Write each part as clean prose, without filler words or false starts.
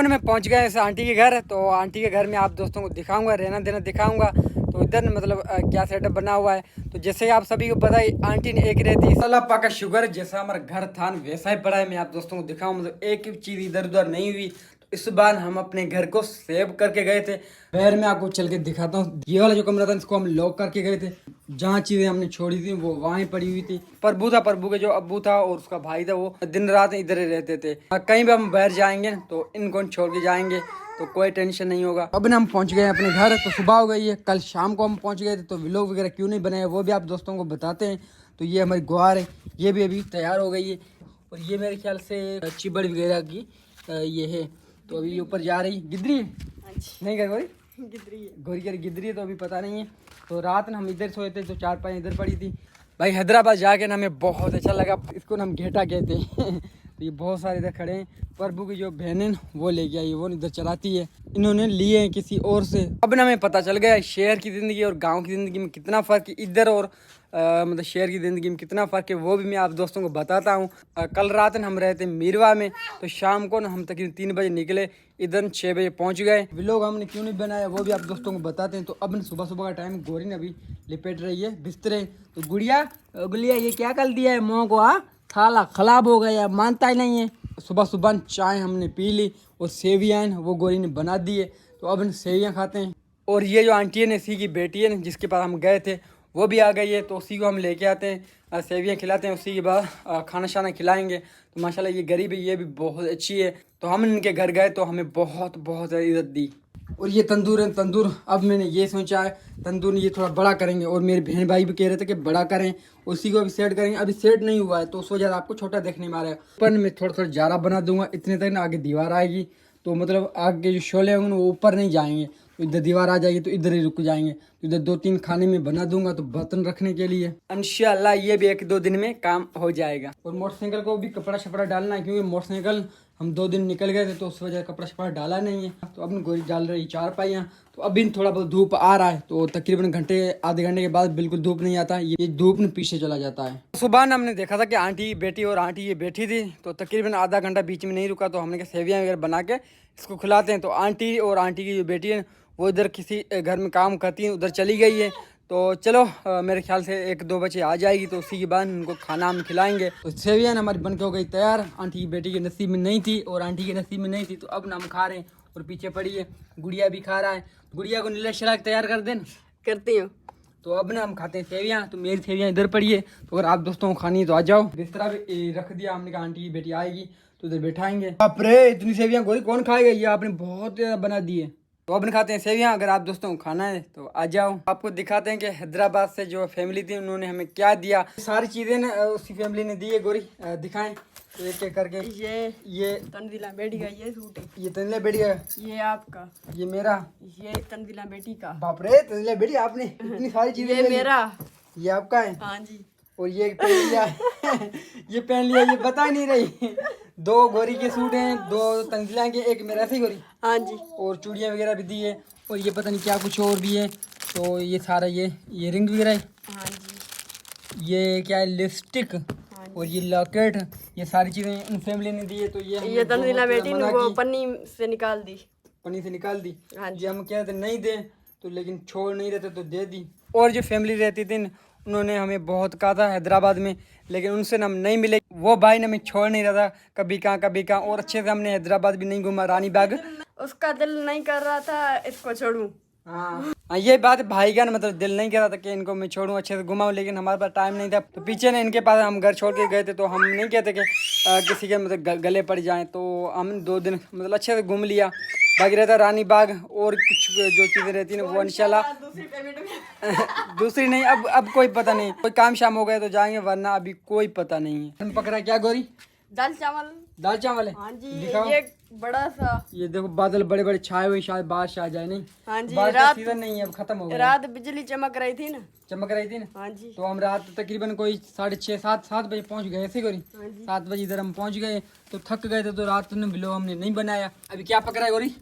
मैं पहुंच गया इस आंटी के घर। तो आंटी के घर में आप दोस्तों को दिखाऊंगा, रहना देना दिखाऊंगा। तो इधर मतलब क्या सेटअप बना हुआ है। तो जैसे आप सभी को पता है आंटी ने एक रहती है, अल्लाह पाक का शुक्र जैसा हमारा घर था वैसा ही पड़ा है। मैं आप दोस्तों को दिखाऊं, मतलब एक चीज़ इधर उधर नहीं हुई। तो इस बार हम अपने घर को सेव करके गए थे। बाहर में आपको चल के दिखाता हूँ। ये वाला जो कमरा था इसको हम लॉक करके गए थे। जहाँ चीज़ें हमने छोड़ी थी वो वहीं पड़ी हुई थी। प्रभु था, प्रभु के जो अब्बू था और उसका भाई था, वो दिन रात इधर ही रहते थे। कहीं भी हम बाहर जाएंगे तो इनको छोड़ के जाएंगे तो कोई टेंशन नहीं होगा। अब ना हम पहुंच गए अपने घर। तो सुबह हो गई है, कल शाम को हम पहुंच गए थे। तो व्लॉग वगैरह क्यों नहीं बनाया वो भी आप दोस्तों को बताते हैं। तो ये हमारी गुहार है, ये भी अभी तैयार हो गई है। और ये मेरे ख्याल से चिबड़ वगैरह की ये है। तो अभी ऊपर जा रही गिदरी है। नहीं कर गोरी गिदरी है, गोरी कर गिदरी है तो अभी पता नहीं है। तो रात में हम इधर सोए थे तो चारपाई इधर पड़ी थी। भाई हैदराबाद जाके ना हमें बहुत अच्छा लगा। इसको ना हम घेटा कहते हैं। तो ये बहुत सारे इधर खड़े हैं। प्रभु की जो बहनें वो लेके आई, वो इधर चलाती है, इन्होंने लिए हैं किसी और से। अब ना हमें पता चल गया शहर की ज़िंदगी और गांव की ज़िंदगी में कितना फ़र्क है। इधर और मतलब शहर की ज़िंदगी में कितना फ़र्क है वो भी मैं आप दोस्तों को बताता हूँ। कल रात हम रहे थे मीरवा में। तो शाम को ना हम तकरीबन 3 बजे निकले, इधर 6 बजे पहुँच गए। व्लॉग हमने क्यों नहीं बनाया वो भी आप दोस्तों को बताते हैं। तो अब सुबह सुबह का टाइम, गोरी ने अभी लिपेट रही है बिस्तरे। तो गुड़िया गुड़िया ये क्या कर दिया है मोह को, थाला खराब हो गया, मानता ही नहीं है। सुबह सुबह चाय हमने पी ली और सेवियाँ वो गोरी ने बना दी है। तो अब हम सेवियाँ खाते हैं। और ये जो आंटी है ना, इसी की बेटी है जिसके पास हम गए थे, वो भी आ गई है। तो उसी को हम लेके आते हैं, सेवियाँ खिलाते हैं, उसी के बाद खाना शाना खिलाएंगे। तो माशाल्लाह ये गरीब है, ये भी बहुत अच्छी है। तो हम इनके घर गए तो हमें बहुत बहुत इज्जत दी। और ये तंदूर है, तंदूर अब मैंने ये सोचा है तंदूर ये थोड़ा बड़ा करेंगे। और मेरे बहन भाई भी कह रहे थे कि बड़ा करें, उसी को अभी सेट करेंगे। अभी सेट नहीं हुआ है तो उस वजह से आपको छोटा देखने में आ रहा है। ऊपर मैं थोड़ा थोड़ा जारा बना दूंगा, इतने तक ना आगे दीवार आएगी। तो मतलब आगे जो शोले होंगे वो ऊपर नहीं जाएंगे। तो इधर दीवार आ जाएगी तो इधर ही रुक जाएंगे। तो इधर 2-3 खाने में बना दूंगा तो बर्तन रखने के लिए। इंशाल्लाह ये भी 1-2 दिन में काम हो जाएगा। और मोटरसाइकिल को भी कपड़ा शपड़ा डालना है, क्योंकि मोटरसाइकिल हम 2 दिन निकल गए थे तो उस वजह कपड़ा शपड़ा डाला नहीं है। तो अब गोरी डाल रही 4 पाइयाँ। तो अभी थोड़ा बहुत धूप आ रहा है। तो तकरीबन आधे घंटे के बाद बिल्कुल धूप नहीं आता, ये धूप में पीछे चला जाता है। सुबह ना हमने देखा था कि आंटी बेटी और आंटी ये बैठी थी। तो तकरीबन आधा घंटा बीच में नहीं रुका। तो हमने कहा सेवियाँ वगैरह बना के इसको खिलाते हैं। तो आंटी और आंटी की जो बेटी है वो इधर किसी घर में काम करती है, उधर चली गई है। तो चलो मेरे ख्याल से 1-2 बजे आ जाएगी। तो उसी के बाद उनको खाना हम खिलाएंगे। तो सेवियाँ हमारी बन के हो गई तैयार। आंटी की बेटी के नसीब में नहीं थी और आंटी के नसीब में नहीं थी। तो अब ना हम खा रहे हैं और पीछे पड़ी है गुड़िया भी खा रहा है। गुड़िया को नीला शराक तैयार कर देना करती हूँ। तो अब ना हम खाते हैं सेवियाँ। तो मेरी सेवियाँ इधर पड़ी है। तो अगर आप दोस्तों को खानी है तो आ जाओ। बिस्तरा भी रख दिया हमने कहा आंटी की बेटी आएगी तो इधर बैठाएंगे। बाप रे इतनी सेवियाँ गोरी कौन खाएगा, ये आपने बहुत ज़्यादा बना दी है। तो अब खाते हैं सेवियाँ। अगर आप दोस्तों को खाना है तो आ जाओ। आपको दिखाते हैं कि हैदराबाद से जो फैमिली थी उन्होंने हमें क्या दिया। सारी चीज़ें ना उसी फैमिली ने दी है। गोरी दिखाएं तो एक एक करके। ये तंजीला बेटी का ये सूट है, ये तंजीला बेटी का, ये आपका, ये मेरा, ये तंजीला बेटी का। बाप रे तंजीला बेटी आपने इतनी सारी चीज़ें ये मेरा, ये आपका है। हाँ जी। और ये पहन लिया ये पहन लिया, ये बता नहीं रही। 2 गोरी के सूट हैं, 2 तंजिला के, एक मेरा ऐसे ही गोरी। हाँ जी। और चूड़ियाँ वगैरह भी दी है। और ये पता नहीं क्या कुछ और भी है। तो ये सारा ये रिंग वगैरह है। हाँ जी। ये क्या है, लिपस्टिक। हाँ जी। और ये लॉकेट, ये सारी चीज़ें उन फैमिली ने दी है। तो ये तंजीला बेटी ने वो पन्नी से निकाल दी, पन्नी से निकाल दी। हाँ जी। ये हम कहते नहीं दे तो, लेकिन छोड़ नहीं रहते तो दे दी। और जो फैमिली रहती थी उन्होंने हमें बहुत कहा था हैदराबाद में, लेकिन उनसे हम नहीं मिले। वो भाई ने हमें छोड़ नहीं रहा था, कभी कहाँ कभी कहाँ। और अच्छे से हमने हैदराबाद भी नहीं घूमा, रानी बाग। उसका दिल नहीं कर रहा था इसको छोड़ूं। हाँ ये बात भाई का ना, मतलब दिल नहीं कर रहा था कि इनको मैं छोड़ूं, अच्छे से घुमाऊं, लेकिन हमारे पास टाइम नहीं था। तो पीछे ने इनके पास हम घर छोड़ के गए थे। तो हम नहीं कहते कि किसी के मतलब गले पड़ जाएं। तो हम 2 दिन मतलब अच्छे से घूम लिया। बाकी रहता रानी बाग और कुछ जो चीज़ें रहती हैं वो इंशाल्लाह दूसरी नहीं, अब कोई पता नहीं, कोई काम शाम हो गए तो जाएंगे, वरना अभी कोई पता नहीं है। हम पकड़ा क्या गोरी, दाल चावल। दाल चावल है। हाँ जी। दिखाओ। ये बड़ा सा, ये देखो बादल बड़े बड़े छाए हुए, शायद बारिश आ जाए। नहीं हाँ जी। बारिश का सीजन नहीं है, अब खत्म हो गया। रात बिजली चमक रही थी ना, चमक रही थी ना। हाँ जी। तो हम रात तकरीबन कोई 6:30-7 बजे पहुंच गए थे गोरी। हाँ जी। 7 बजे इधर हम पहुंच गए। तो थक गए थे तो रात में व्लॉग हमने नहीं बनाया। अभी क्या पक रहा है गोरी,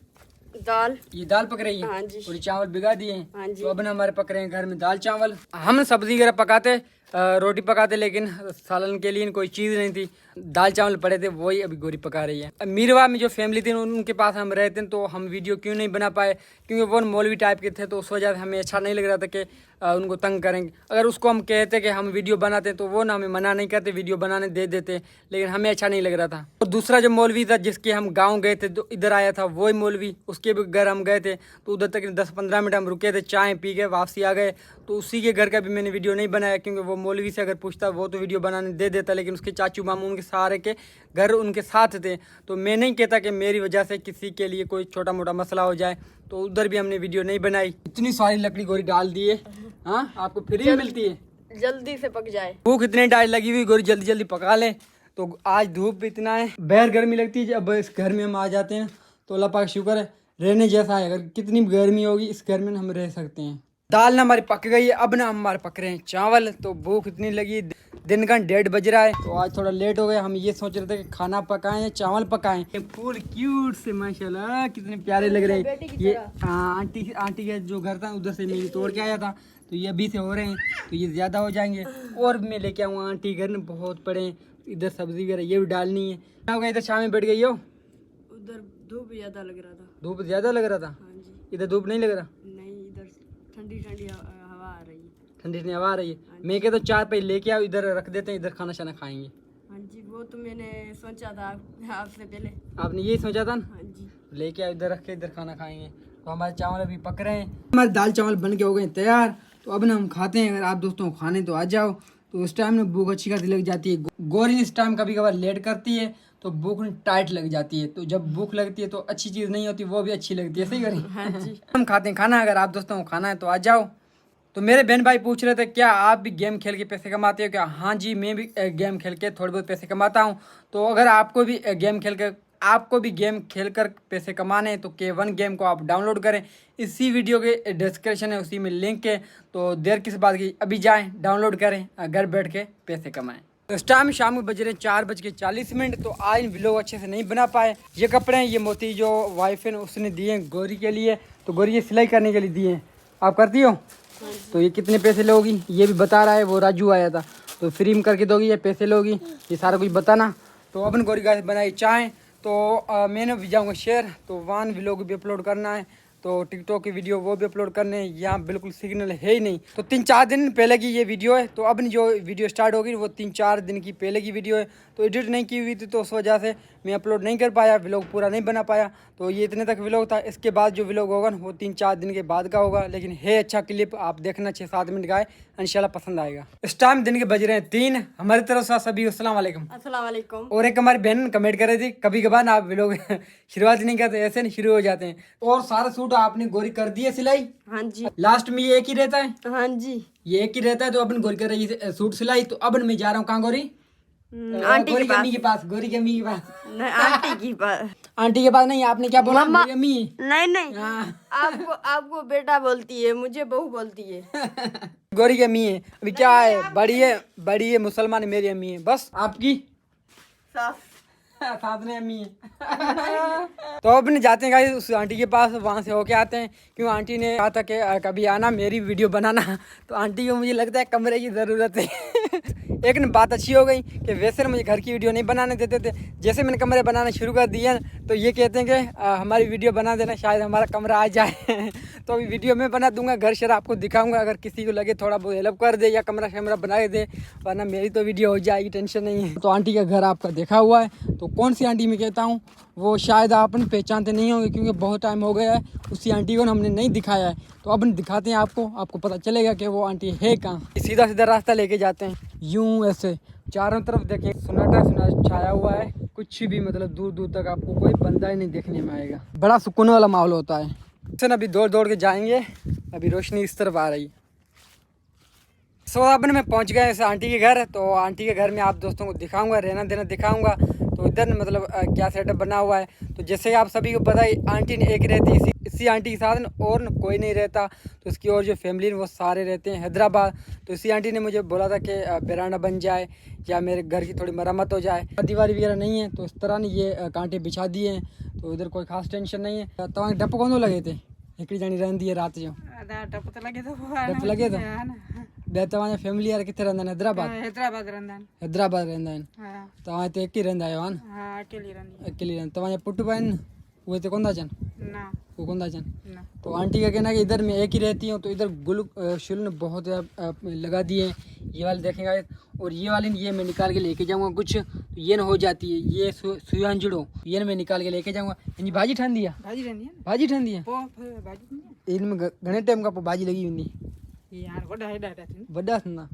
दाल। ये दाल पक रही है। हाँ जी। और ये चावल भिगा दिए हैं। हाँ जी। तो अब ना हमारे पक रहे हैं घर में दाल चावल। हम सब्जी वगैरह पकाते, रोटी पकाते, लेकिन सालन के लिए कोई चीज़ नहीं थी। दाल चावल पड़े थे, वही अभी गोरी पका रही है। मीरवा में जो फैमिली थी उनके पास हम रहते हैं, तो हम वीडियो क्यों नहीं बना पाए, क्योंकि वो मौलवी टाइप के थे, तो उस वजह से हमें अच्छा नहीं लग रहा था कि उनको तंग करेंगे। अगर उसको हम कहते कि हम वीडियो बनाते तो वो ना हमें मना नहीं करते, वीडियो बनाने दे देते, लेकिन हमें अच्छा नहीं लग रहा था। और दूसरा जो मौलवी था जिसके हम गाँव गए थे, तो इधर आया था वही मौलवी, उसके भी घर हम गए थे, तो उधर तक 10-15 मिनट हम रुके थे, चाय पी के वापसी आ गए। तो उसी के घर का भी मैंने वीडियो नहीं बनाया, क्योंकि वो मौलवी से अगर पूछता वो तो वीडियो बनाने दे देता, लेकिन उसके चाचू मामू उनके सारे के घर उनके साथ थे। तो मैं नहीं कहता कि मेरी वजह से किसी के लिए कोई छोटा मोटा मसला हो जाए, तो उधर भी हमने वीडियो नहीं बनाई। इतनी सारी लकड़ी गोरी डाल दी है। हाँ, आपको फ्री में मिलती है, जल्दी से पक जाए। भूख इतनी टाइट लगी हुई, गोरी जल्दी जल्दी पका ले। तो आज धूप इतना है, बाहर गर्मी लगती है, जब इस घर में हम आ जाते हैं तो अल्लाह पाक शुक्र है रहने जैसा है। अगर कितनी गर्मी होगी इस घर में हम रह सकते हैं। दाल ना हमारी पक गई है, अब ना हमारे पक रहे हैं चावल। तो भूख इतनी लगी, दिन का 1:30 बज रहा है, तो आज थोड़ा लेट हो गया। हम ये सोच रहे थे कि खाना पकाएं या चावल पकाएं। ये फूल क्यूट से माशाल्लाह कितने प्यारे लग रहे हैं। ये आंटी का जो घर था उधर से मैं तोड़ के आया था, तो ये अभी से हो रहे हैं, तो ये ज़्यादा हो जाएंगे। और मैं लेके आऊँगा, आंटी घर में बहुत पड़े हैं, इधर सब्जी वगैरह ये भी डालनी है। क्या हो गया, इधर शाम में बैठ गई हो? उधर धूप ज्यादा लग रहा था। धूप ज़्यादा लग रहा था? हाँ जी। इधर धूप नहीं लग रहा? नहीं, इधर ठंडी ठंडी हवा आ रही है। ठंडी ठंडी हवा आ रही है। मैं कहता 4 पे लेके आओ, इधर रख देते हैं, इधर खाना शाना खाएंगे। हाँ जी, वो तो मैंने सोचा था आपसे पहले। आपने यही सोचा था ना? हाँ जी। लेके आओ, इधर रख के इधर खाना खाएंगे। तो हमारे चावल अभी पक रहे हैं, हमारे दाल चावल बन के हो गए तैयार। तो अब ना हम खाते हैं। अगर आप दोस्तों को खाने तो आ जाओ। तो उस टाइम में भूख अच्छी खासी लग जाती है। गोरी इस टाइम कभी कभार लेट करती है, तो भूख टाइट लग जाती है। तो जब भूख लगती है तो अच्छी चीज़ नहीं होती, वो भी अच्छी लगती है। सही करें? हाँ जी। हम खाते हैं खाना। अगर आप दोस्तों को खाना है तो आ जाओ। तो मेरे बहन भाई पूछ रहे थे क्या आप भी गेम खेल के पैसे कमाते हो क्या? हाँ जी, मैं भी गेम खेल के थोड़े बहुत पैसे कमाता हूँ। तो अगर आपको भी गेम खेल कर पैसे कमाने हैं तो K1 गेम को आप डाउनलोड करें। इसी वीडियो के डिस्क्रिप्शन है, उसी में लिंक है। तो देर किस बात की, अभी जाएं डाउनलोड करें, घर बैठ के पैसे कमाएं। तो इस टाइम शाम को बज रहे 4:40। तो आज व्लॉग अच्छे से नहीं बना पाए। ये कपड़े हैं, ये मोती जो वाइफ है उसने दिए हैं गोरी के लिए। तो गोरी ये सिलाई करने के लिए दिए हैं, आप करती हो? तो ये कितने पैसे लोगी ये भी बता रहा है। वो राजू आया था, तो फ्री में करके दोगी या पैसे लोगी, ये सारा कुछ बताना। तो अपन गोरी गाय बनाई चाय। तो मैंने भी जाऊँगा शहर, तो वहाँ व्लॉग भी अपलोड करना है। तो टिकटॉक की वीडियो वो भी अपलोड करने, यहाँ बिल्कुल सिग्नल है ही नहीं। तो 3-4 दिन पहले की ये वीडियो है। तो अब जो वीडियो स्टार्ट होगी वो 3-4 दिन की पहले की वीडियो है। तो एडिट नहीं की हुई थी, तो उस वजह से मैं अपलोड नहीं कर पाया, व्लॉग पूरा नहीं बना पाया। तो ये इतने तक व्लॉग था। इसके बाद जो व्लॉग होगा वो 3-4 दिन के बाद का होगा, लेकिन है अच्छा क्लिप, आप देखना 6-7 मिनट का है, इंशाल्लाह पसंद आएगा। इस टाइम दिन के बज रहे हैं 3। हमारी तरफ से सभी अस्सलाम वालेकुम। अस्सलाम वालेकुम। और एक हमारी बहन कमेंट कर रही थी कभी कभार ना आप व्लॉग शुरुआत नहीं करते, ऐसे नहीं शुरू हो जाते हैं। और सारा सूट आपने गोरी कर दी है सिलाई? हाँ जी। लास्ट में ये एक ही रहता है? हाँ जी। ये एक ही रहता है। तो अपन गोरी कर रही है सूट सिलाई। तो अब मैं जा रहा हूँ कहाँ गोरी? आंटी गोरी के की अम्मी के पास। गोरी की अम्मी के पास? नहीं, आंटी की पास। आंटी के पास नहीं, आपने क्या बोला? मम्मा। मेरी अम्मी। नहीं नहीं, हाँ। आपको बेटा बोलती है, मुझे बहू बोलती है। गोरी की अम्मी है। अभी क्या है, बड़ी है मुसलमान है, मेरी अम्मी है। बस आपकी सास। साथ में अम्मी है। तो अब जाते हैं गाइस उस आंटी के पास, वहाँ से होके आते हैं। क्यों आंटी ने कहा था कि कभी आना मेरी वीडियो बनाना। तो आंटी को मुझे लगता है कमरे की ज़रूरत है। एक न बात अच्छी हो गई कि वैसे मुझे घर की वीडियो नहीं बनाने देते थे, जैसे मैंने कमरे बनाना शुरू कर दिया तो ये कहते हैं कि हमारी वीडियो बना देना, शायद हमारा कमरा आ जाए। तो अभी वीडियो मैं बना दूंगा, घर शहर आपको दिखाऊंगा। अगर किसी को लगे थोड़ा बहुत हेल्प कर दे या कमरा शमरा बना दे, वरना मेरी तो वीडियो हो जाएगी, टेंशन नहीं है। तो आंटी का घर आपका देखा हुआ है। तो कौन सी आंटी मैं कहता हूँ वो शायद आप पहचानते नहीं होंगे, क्योंकि बहुत टाइम हो गया है उसी आंटी को हमने नहीं दिखाया है। तो अब दिखाते हैं आपको पता चलेगा कि वो आंटी है कहाँ। सीधा सीधा रास्ता लेके जाते हैं, यूं ऐसे चारों तरफ देखें, सुनाटा छाया हुआ है। कुछ भी मतलब दूर दूर तक आपको कोई बंदा ही नहीं देखने में आएगा। बड़ा सुकून वाला माहौल होता है। चल अभी दौड़ दौड़ के जाएंगे, अभी रोशनी इस तरफ आ रही है। सो अब मैं पहुंच गया इस आंटी के घर। तो आंटी के घर में आप दोस्तों को दिखाऊंगा, रहना देना दिखाऊंगा। तो इधर मतलब क्या सेटअप बना हुआ है। तो जैसे आप सभी को पता है आंटी ने एक रहती, इसी आंटी के साथ और कोई नहीं रहता। तो इसकी और जो फैमिली है वो सारे रहते हैं हैदराबाद। तो इसी आंटी ने मुझे बोला था कि बेराना बन जाए या मेरे घर की थोड़ी मरम्मत हो जाए। दीवारी वगैरह नहीं है, तो इस तरह ने ये कांटे बिछा दिए हैं। तो इधर कोई खास टेंशन नहीं है। तो डप कौन लगे थे, हिकड़ी जानी रहती है रात जो डप लगे तो डप लगे तो तव्हांजा फैमिली वारा किथे रहंदा आहिनि? हैदराबाद। हैदराबाद रहंदा आहिनि। हैदराबाद रहंदा आहिनि। हा तव्हां हिते एक ही रहंदा आहियो हा न? हा अकेली रहंदी अकेले रहंदा। तव्हांजा पुट ब आहिनि उहे हिते कोन था अचनि? ना वो कौन था अचनि? ना तो आंटी का कहना है कि इधर मैं एक ही रहती हूँ, तो इधर गुल शुल ने बहुत लगा दिए हैं। ये वाले देखेंगे और ये वाली ये मैं निकाल के लेके जाऊँगा कुछ, तो ये न हो जाती है। ये सुयान जुड़ो, ये न मैं निकाल के लेके जाऊँगा। इनकी भाजी ठंडी है? भाजी रहंदी आहे भाजी ठंडी है? पोइ भाजी थींदी इनमें घने टाइम का भाजी लगी हुई आहे यार वॾा हेॾा थींदी बड़ा ना।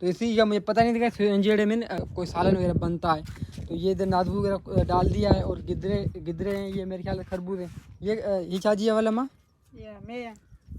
तो इसी का मुझे पता नहीं था कि सुयांजेड़े में कोई सालन वगैरह बनता है। तो ये इधर नादबू वगैरह डाल दिया है और गिदरे गिदरे हैं, ये मेरे ख्याल से खरबूज है। ये चाची है वाला माँ या मैं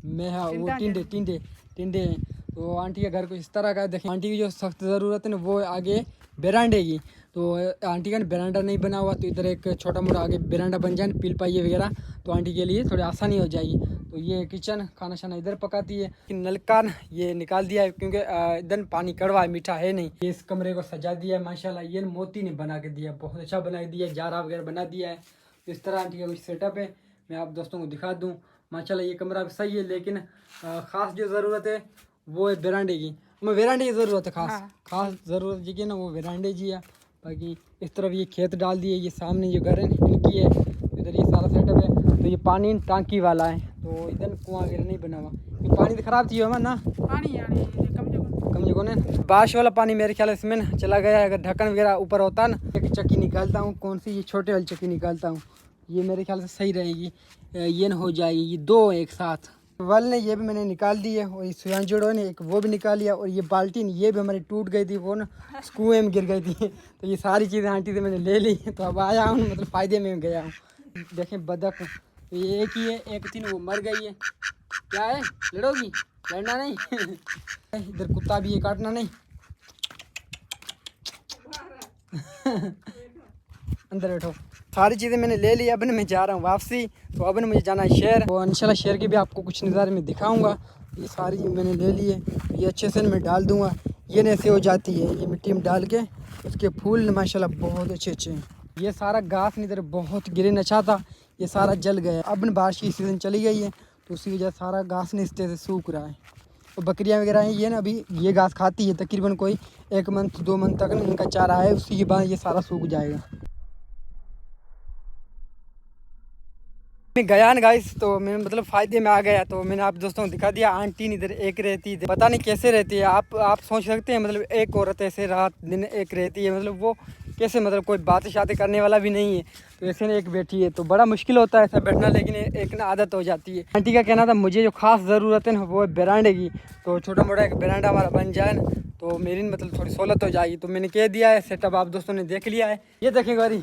मैं हाँ वो टिंडे टिंडे टिंडे हैं। तो आंटी के घर को इस तरह का है। देखिए आंटी की जो सख्त ज़रूरत है ना वो आगे बेरांडे की। तो आंटी का बेरांडा नहीं बना हुआ, तो इधर एक छोटा मोटा आगे बेरांडा बन जाए पील पाइए वगैरह, तो आंटी के लिए थोड़ी आसानी हो जाएगी। तो ये किचन खाना शाना इधर पकाती है। नलका ये निकाल दिया है क्योंकि इधर पानी कड़वा है, मीठा है नहीं। ये इस कमरे को सजा दिया है माशाल्लाह। ये मोती ने बना के दिया, बहुत अच्छा बना दिया है, जारा वगैरह बना दिया है। तो इस तरह आंटी का कुछ सेटअप है, मैं आप दोस्तों को दिखा दूँ। माशाल्लाह ये कमरा भी सही है, लेकिन ख़ास जो ज़रूरत है वो है बेरांडे की। हमें वेरांडे की ज़रूरत है, खास ज़रूरत जी की ना वो वेरांडे जी है। बाकी इस तरफ ये खेत डाल दिए, ये सामने जो घर है इनकी है, इधर ये सारा सेटअप है। तो ये पानी टांकी वाला है, तो इधर कुआं वगैरह नहीं बना हुआ। ये पानी तो ख़राब थी है ना पानी यानी कम जो है बारिश वाला पानी मेरे ख्याल से इसमें चला गया है। अगर ढक्कन वगैरह ऊपर होता ना, एक चक्की निकालता हूँ, कौन सी ये छोटे वाली चक्की निकालता हूँ, ये मेरे ख्याल से सही रहेगी। ये न हो जाएगी, ये दो एक साथ वाल ने ये भी मैंने निकाल दी है। और ये सुयान जोड़ो ने एक वो भी निकाल लिया। और ये बाल्टी ये भी हमारी टूट गई थी, वो ना कुएँ में गिर गई थी। तो ये सारी चीज़ें आंटी से मैंने ले ली। तो अब आया हूँ, मतलब फ़ायदे में गया हूँ। देखें बदक तो ये एक ही है, एक थी वो मर गई है। क्या है लड़ोगी? लड़ना नहीं। इधर कुत्ता भी है, काटना नहीं। अंदर बैठो। सारी चीज़ें मैंने ले ली। अब मैं जा रहा हूँ वापसी। तो अब मुझे जाना है शहर, और इंशाल्लाह शहर के भी आपको कुछ नज़ारे में दिखाऊंगा। ये सारी मैंने ले ली है, ये अच्छे से मैं डाल दूंगा। ये ऐसे हो जाती है, ये मिट्टी में डाल के उसके फूल माशाल्लाह बहुत अच्छे अच्छे हैं। ये सारा घास इधर बहुत गिरे नचा था, ये सारा जल गया। अब बारिश की सीज़न चली गई है, तो उसी वजह सारा घास ने इस तरह से सूख रहा है। तो बकरियां वगैरह हैं, ये ना अभी ये घास खाती है तकरीबन कोई 1 मंथ 2 मंथ तक ना इनका चारा है, उसी के बाद ये सारा सूख जाएगा। मैं गया ना गाइस, तो मैं मतलब फ़ायदे में आ गया। तो मैंने आप दोस्तों को दिखा दिया। आंटी इधर एक रहती है, पता नहीं कैसे रहती है। आप सोच सकते हैं मतलब एक औरत ऐसे रात दिन एक रहती है, मतलब वो कैसे, मतलब कोई बातें शातें करने वाला भी नहीं है, तो ऐसे ना एक बैठी है। तो बड़ा मुश्किल होता है ऐसा बैठना, लेकिन एक ना आदत हो जाती है। आंटी का कहना था मुझे जो खास ज़रूरत है ना वो है बेरांडे की। तो छोटा मोटा एक बेरांडा हमारा बन जाए ना, तो मेरी मतलब थोड़ी सहूलत हो जाएगी। तो मैंने कह दिया है, सेटअप आप दोस्तों ने देख लिया है। ये देखें गौरी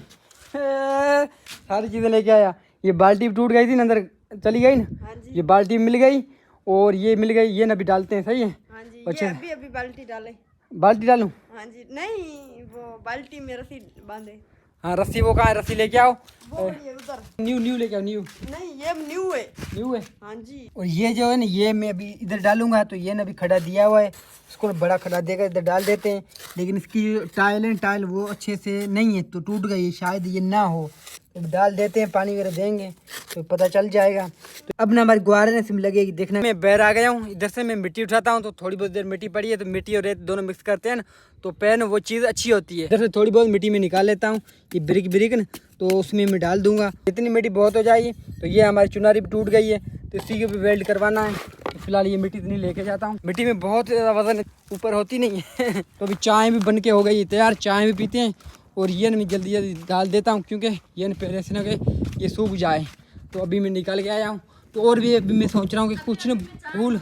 सारी चीज़ें लेके आया। ये बाल्टी टूट गई थी ना, अंदर चली गई ना, ये बाल्टी मिल गई और ये मिल गई। ये ना भी डालते हैं, सही है? हाँ जी, अच्छा ये अभी बाल्टी डाले। बाल्टी डालूं? हाँ जी, नहीं वो बाल्टी में रस्सी बांधे। हाँ रस्सी वो कहाँ है? रस्सी लेके आओ। वो ये उधर न्यू लेके आओ। नहीं, ये न्यू है। न्यू है? हाँ जी। और ये जो है ना, ये मैं अभी इधर डालूंगा। तो ये ना अभी खड़ा दिया हुआ है, इसको बड़ा खड़ा देकर इधर डाल देते हैं। लेकिन इसकी टाइल है, टाइल वो अच्छे से नहीं है, तो टूट गई, शायद ये ना हो। तो डाल देते हैं, पानी वगैरह देंगे तो पता चल जाएगा। तो अब ना हमारी गुआरे ने सिम लगेगी। देखना मैं बैर आ गया हूँ, इधर से मैं मिट्टी उठाता हूँ। तो थोड़ी बहुत देर मिट्टी पड़ी है, तो मिट्टी और रेत दोनों मिक्स करते हैं ना, तो पैन वो चीज़ अच्छी होती है। इधर से थोड़ी बहुत मिट्टी में निकाल लेता हूँ, ये ब्रिक ना, तो उसमें मैं डाल दूंगा। इतनी मिट्टी बहुत हो जाएगी। तो ये हमारी चुनारी भी टूट गई है, तो इसी को भी वेल्ड करवाना है। तो फिलहाल ये मिट्टी इतनी लेके जाता हूँ। मिट्टी में बहुत ज़्यादा वजन ऊपर होती नहीं है। तो अभी चाय भी बन के हो गई है तैयार, चाय भी पीते हैं। और ये मैं जल्दी जल्दी डाल देता हूँ, क्योंकि ये न पहले से ना कि ये सूख जाए। तो अभी मैं निकाल के आया हूँ। तो और भी अभी मैं सोच रहा हूँ कि कुछ न फूल,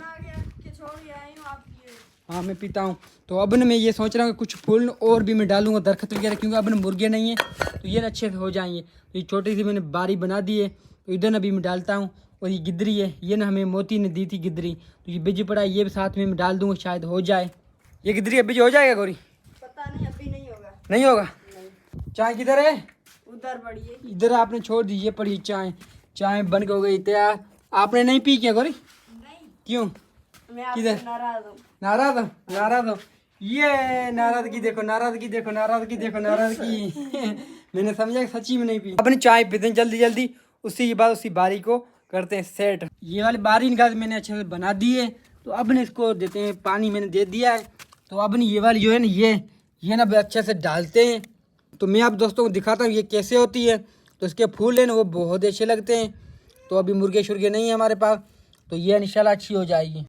हाँ मैं पीता हूँ। तो अब न मैं ये सोच रहा हूँ कि कुछ फूल और भी मैं डालूंगा, दरख्त वगैरह, क्योंकि अब न मुर्गे नहीं है, तो ये अच्छे से हो जाएंगे। तो ये छोटी सी मैंने बारी बना दी है, तो इधर अभी मैं डालता हूँ। और ये गिदरी है, ये ना हमें मोती ने दी थी गिदरी, तो ये बिज पड़ा है, ये भी साथ में मैं डाल दूँगा, शायद हो जाए। ये गिदरी बिज हो जाएगा गौरी? पता नहीं, अभी नहीं होगा। नहीं होगा? चाय किधर है? उधर पड़ी है। इधर आपने छोड़ दी, ये पड़ी चाय। चाय बन के हो गई तैयार। आपने नहीं पी क्या गौरी? नहीं। क्यों? मैं आपसे नाराज हूँ। नाराज हो? नाराज हो? ये नाराजगी देखो, नाराजगी देखो, नाराजगी देखो, नाराजगी। मैंने समझा कि सच्ची में नहीं पी। अपनी चाय पीते हैं जल्दी जल्दी, उसी के बाद उसी बारी को करते हैं सेट। ये वाली बारी निकाल मैंने अच्छे से बना दी है। तो अब ना इसको देते हैं पानी, मैंने दे दिया है। तो अब ये वाली जो है ना ये ना अच्छे से डालते हैं। तो मैं आप दोस्तों को दिखाता हूँ ये कैसे होती है। तो इसके फूल है ना वो बहुत अच्छे लगते हैं। तो अभी मुर्गे शुर्गे नहीं है हमारे पास, तो ये इंशाल्लाह अच्छी हो जाएगी।